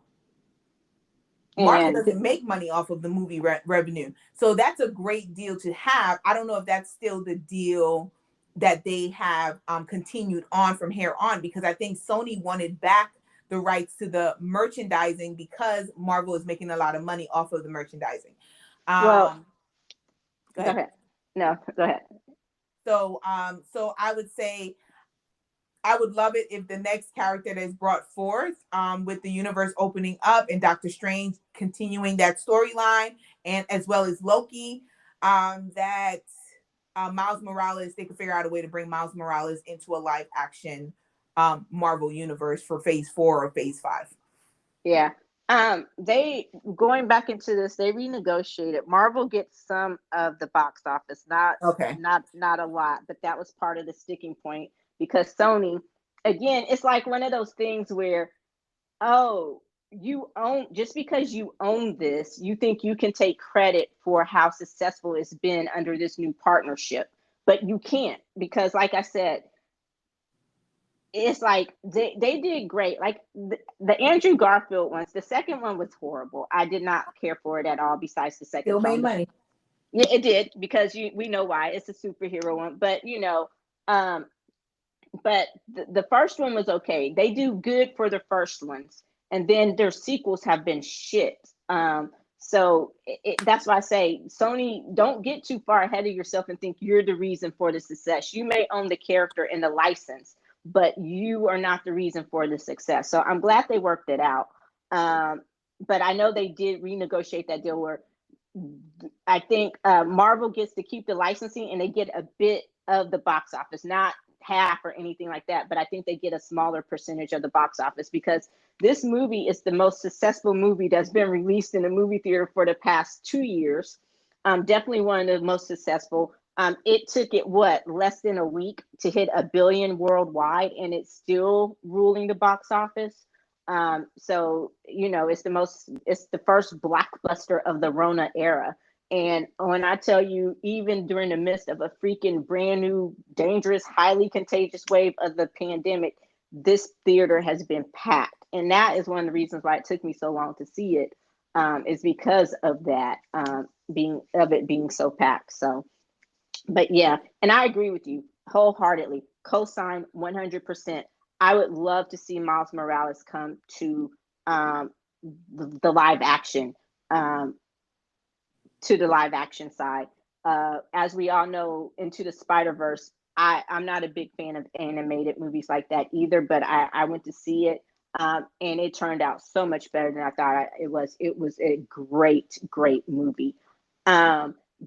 Speaker 2: Marvel
Speaker 1: And
Speaker 2: doesn't make money off of the movie revenue. So that's a great deal to have. I don't know if that's still the deal that they have continued on from here on, because I think Sony wanted back the rights to the merchandising because Marvel is making a lot of money off of the merchandising.
Speaker 1: well,
Speaker 2: Um, Go
Speaker 1: go
Speaker 2: ahead.
Speaker 1: ahead. No, go ahead.
Speaker 2: So I would say I would love it if the next character that is brought forth, with the universe opening up and Doctor Strange continuing that storyline, and as well as Loki, that Miles Morales, they could figure out a way to bring Miles Morales into a live action Marvel universe for Phase 4 or Phase 5.
Speaker 1: Yeah. They going back into this, they renegotiated. Marvel gets some of the box office, not
Speaker 2: Okay.
Speaker 1: not a lot, but that was part of the sticking point because Sony, again, it's like one of those things where, oh, you own just because you own this, you think you can take credit for how successful it's been under this new partnership, but you can't because, like I said, it's like they did great. Like the Andrew Garfield ones, the second one was horrible. I did not care for it at all. Besides the second
Speaker 2: Still made
Speaker 1: film,
Speaker 2: money.
Speaker 1: yeah, it did because we know why it's a superhero one. But um, but the first one was okay. They do good for the first ones, and then their sequels have been shit. So that's why I say Sony, don't get too far ahead of yourself and think you're the reason for the success. You may own the character and the license, but you are not the reason for the success. So I'm glad they worked it out. But I know they did renegotiate that deal where I think Marvel gets to keep the licensing and they get a bit of the box office, not half or anything like that, but I think they get a smaller percentage of the box office because this movie is the most successful movie that's been released in a movie theater for the past 2 years. Definitely one of the most successful. It took it less than a week to hit 1 billion worldwide, and it's still ruling the box office. So it's the first blockbuster of the Rona era. And when I tell you, even during the midst of a freaking brand new, dangerous, highly contagious wave of the pandemic, this theater has been packed, and that is one of the reasons why it took me so long to see it. Is because of that, being so packed. So, but yeah, and I agree with you wholeheartedly. Co-sign 100%. I would love to see Miles Morales come to um, the live action, um, to the live action side. As we all know, Into the Spider Verse, I'm not a big fan of animated movies like that either, but I went to see it, and it turned out so much better than I thought it was. It was a great, great movie.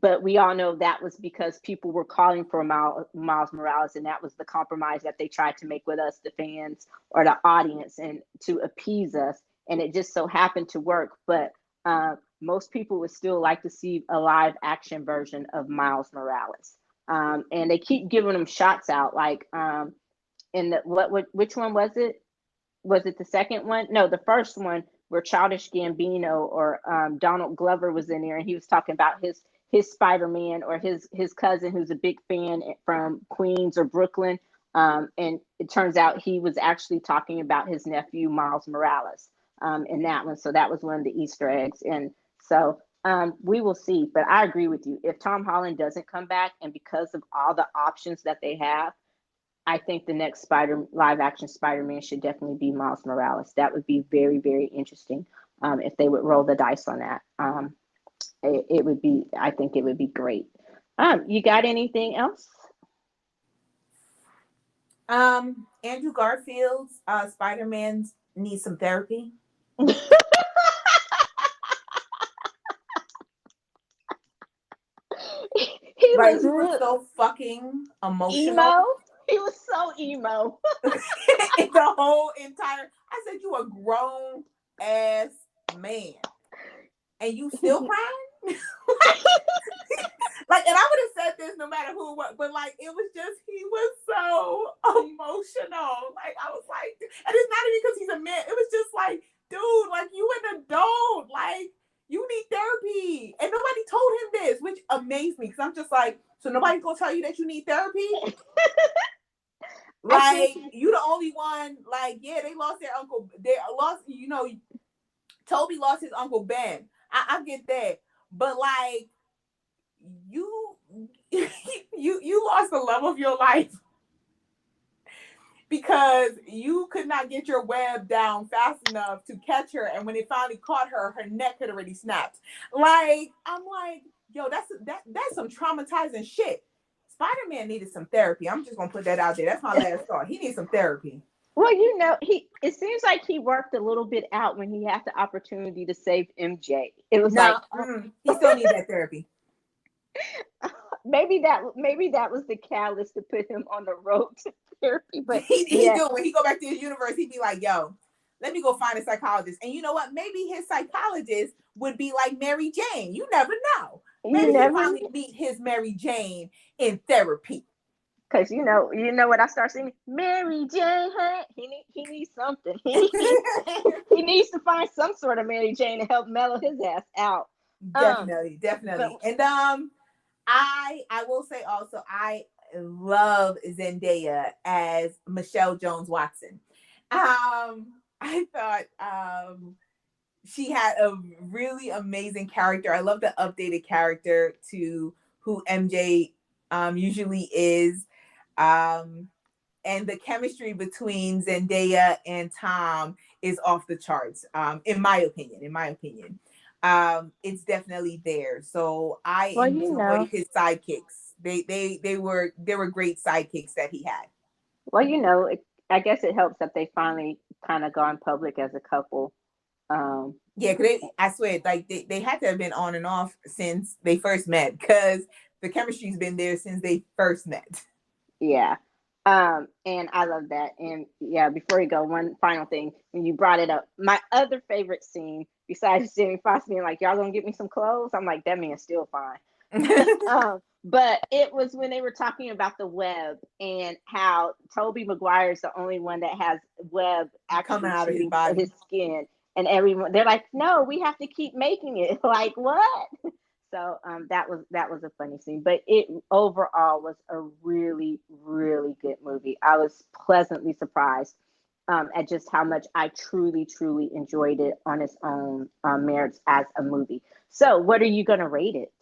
Speaker 1: But we all know that was because people were calling for Miles Morales, and that was the compromise that they tried to make with us, the fans or the audience, and to appease us. And it just so happened to work. But most people would still like to see a live action version of Miles Morales. And they keep giving them shots out, like in the which one was it? Was it the second one? No, the first one where Childish Gambino or Donald Glover was in there, and he was talking about his Spider-Man, or his cousin who's a big fan from Queens or Brooklyn. And it turns out he was actually talking about his nephew Miles Morales in that one. So that was one of the Easter eggs. And so we will see. But I agree with you. If Tom Holland doesn't come back, and because of all the options that they have, I think the next Spider live action Spider-Man should definitely be Miles Morales. That would be very, very interesting if they would roll the dice on that. It would be, I think it would be great. You got anything else?
Speaker 2: Andrew Garfield's Spider-Man needs some therapy.
Speaker 1: He
Speaker 2: Like,
Speaker 1: was
Speaker 2: he was
Speaker 1: real
Speaker 2: so fucking emotional
Speaker 1: emo. He was so emo.
Speaker 2: in the whole entire. I said, you a grown ass man, and you still crying? Like, and I would have said this no matter who it was, but like, it was just, he was so emotional. Like, I was like, and it's not even because he's a man. It was just like, dude, like, you an adult, like, you need therapy, and nobody told him this, which amazed me, because I'm just like, so nobody's gonna tell you that you need therapy?
Speaker 1: I think,
Speaker 2: Like, you the only one. Like, yeah, they lost their uncle. They lost, Toby lost his uncle Ben. I get that, but like, you you lost the love of your life because you could not get your web down fast enough to catch her, and when it finally caught her, her neck had already snapped. Like, I'm like, yo, that's some traumatizing shit. Spider-Man needed some therapy. I'm just gonna put that out there. That's my last thought. He needs some therapy.
Speaker 1: well, he, it seems like he worked a little bit out when he had the opportunity to save MJ. It was like,
Speaker 2: No, he still needs that therapy.
Speaker 1: maybe that was the catalyst to put him on the road to therapy. But
Speaker 2: He
Speaker 1: yeah,
Speaker 2: do. When he go back to his universe, he'd be like, yo, let me go find a psychologist. And you know what? Maybe his psychologist would be like Mary Jane. You never know.
Speaker 1: you
Speaker 2: Maybe he
Speaker 1: never,
Speaker 2: finally meet his Mary Jane in therapy.
Speaker 1: because you know what I start singing, Mary Jane. He needs something. He needs to find some sort of Mary Jane to help mellow his ass out.
Speaker 2: Definitely,
Speaker 1: But
Speaker 2: definitely. And I will say also, I love Zendaya as Michelle Jones Watson. I thought she had a really amazing character. I love the updated character to who MJ usually is. Um, and the chemistry between Zendaya and Tom is off the charts. In my opinion, it's definitely there. So I
Speaker 1: well,
Speaker 2: enjoyed his sidekicks. They were great sidekicks that he had.
Speaker 1: I guess it helps that they finally kind of gone public as a couple. Um,
Speaker 2: Yeah, cause I swear, like they had to have been on and off since they first met, because the chemistry's been there since they first met.
Speaker 1: yeah. And I love that. And yeah, before you go, one final thing. When you brought it up, my other favorite scene, besides Jamie Foxx being like, "Y'all gonna get me some clothes," I'm like, that man's still fine. But it was when they were talking about the web and how Toby Maguire is the only one that has web
Speaker 2: Coming
Speaker 1: actually
Speaker 2: out of his
Speaker 1: shooting
Speaker 2: body.
Speaker 1: his skin, and everyone they're like, "No, we have to keep making it." Like, what? So that was a funny scene, but it overall was a really, really good movie. I was pleasantly surprised. at just how much I truly, truly enjoyed it on its own merits as a movie. So, what are you gonna rate it?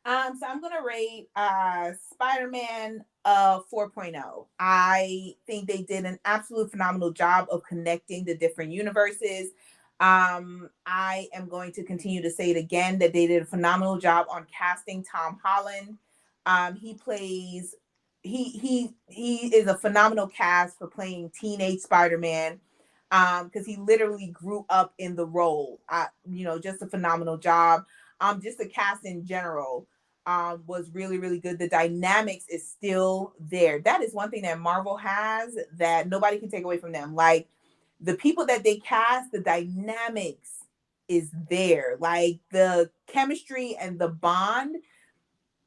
Speaker 2: So I'm gonna rate Spider-Man 4.0. I think they did an absolute phenomenal job of connecting the different universes. I am going to continue to say it again that they did a phenomenal job on casting Tom Holland. He plays he is a phenomenal cast for playing teenage Spider-Man. Because he literally grew up in the role. Just a phenomenal job. Just the cast in general was really, really good. The dynamics is still there. That is one thing that Marvel has that nobody can take away from them. Like the people that they cast, the dynamics is there. Like the chemistry and the bond,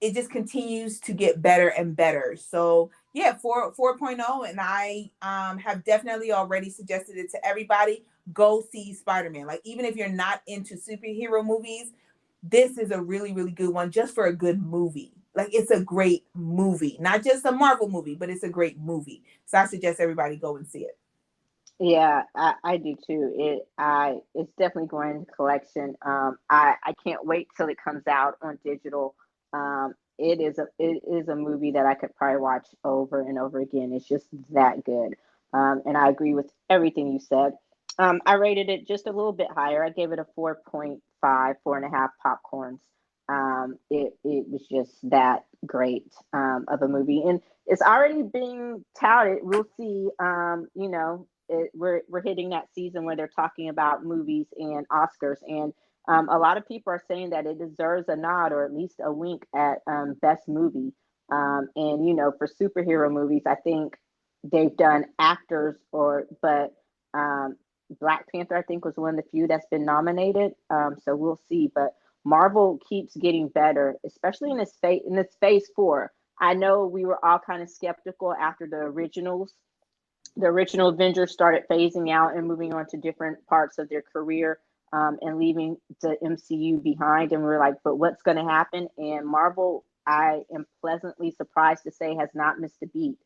Speaker 2: it just continues to get better and better. So yeah, 4.0, and I have definitely already suggested it to everybody. Go see Spider-Man. Like even if you're not into superhero movies, this is a really, really good one just for a good movie. Like it's a great movie, not just a Marvel movie, but it's a great movie. So I suggest everybody go and see it.
Speaker 1: Yeah, I do too. It's definitely going into collection. I can't wait till it comes out on digital. It is a movie that I could probably watch over and over again. It's just that good. And I agree with everything you said. I rated it just a little bit higher. I gave it a 4.5, 4.5 popcorns. It was just that great of a movie, and it's already being touted. We'll see. We're hitting that season where they're talking about movies and Oscars, and a lot of people are saying that it deserves a nod or at least a wink at best movie. And for superhero movies, I think they've done actors but Black Panther, I think, was one of the few that's been nominated. So we'll see. But Marvel keeps getting better, especially in this phase four. I know we were all kind of skeptical after the original Avengers started phasing out and moving on to different parts of their career, and leaving the MCU behind. And we're like, but what's going to happen? And Marvel, I am pleasantly surprised to say, has not missed a beat.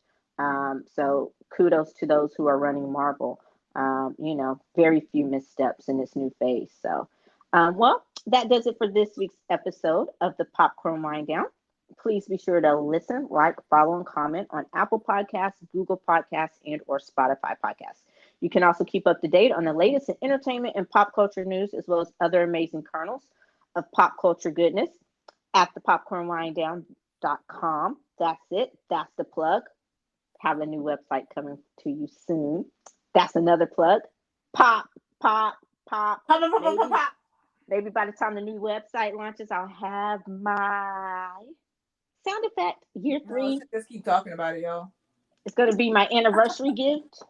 Speaker 1: So kudos to those who are running Marvel. Very few missteps in this new phase. So, well, that does it for this week's episode of the Popcorn Wind Down. Please be sure to listen, like, follow, and comment on Apple Podcasts, Google Podcasts, and or Spotify Podcasts. You can also keep up to date on the latest in entertainment and pop culture news, as well as other amazing kernels of pop culture goodness at thepopcornwinddown.com. That's it. That's the plug. Have a new website coming to you soon. That's another plug. Pop, pop, pop.
Speaker 2: Pop, pop, pop, pop, pop, pop.
Speaker 1: Maybe by the time the new website launches, I'll have my sound effect. Year
Speaker 2: No,
Speaker 1: 3.
Speaker 2: just keep talking about it, y'all.
Speaker 1: It's going to be my anniversary gift.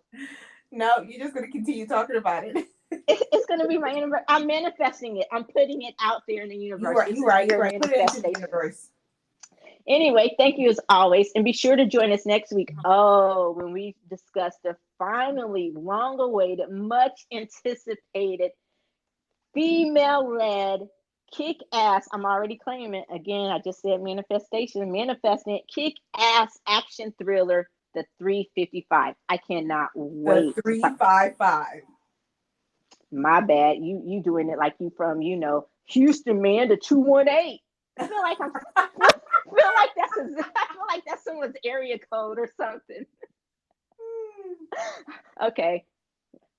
Speaker 2: No, you're just gonna continue talking about it.
Speaker 1: It's going to be my anniversary. I'm manifesting it. I'm putting it out there in the universe.
Speaker 2: You're right. Put it into the
Speaker 1: Manifestation.
Speaker 2: universe.
Speaker 1: Anyway, thank you as always. And be sure to join us next week. Oh, when we discuss the finally long awaited, much anticipated, female led, kick ass. I'm already claiming it. Again, I just said manifestation, manifesting it, kick ass action thriller, The 355. I cannot wait.
Speaker 2: The 355.
Speaker 1: My bad. You doing it like you from, Houston, man, the 218. I feel like that's someone's area code or something. Okay.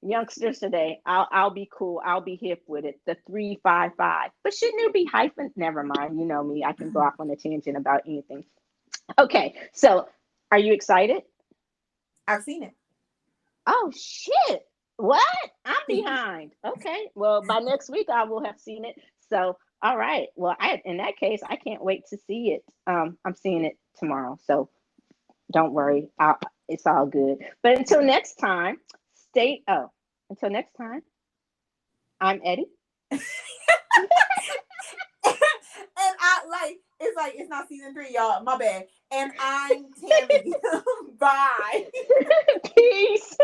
Speaker 1: Youngsters today, I'll be cool. I'll be hip with it. The 355. But shouldn't there be hyphen? Never mind. You know me. I can go off on a tangent about anything. Okay. So are you excited?
Speaker 2: I've seen it.
Speaker 1: Oh shit. What? I'm behind. Okay. Well, by next week I will have seen it. So all right. Well, in that case, I can't wait to see it. I'm seeing it tomorrow. So don't worry. It's all good. But until next time, until next time, I'm Eddie.
Speaker 2: And it's not season 3, y'all. My bad. And I'm Tammy. Bye.
Speaker 1: Peace.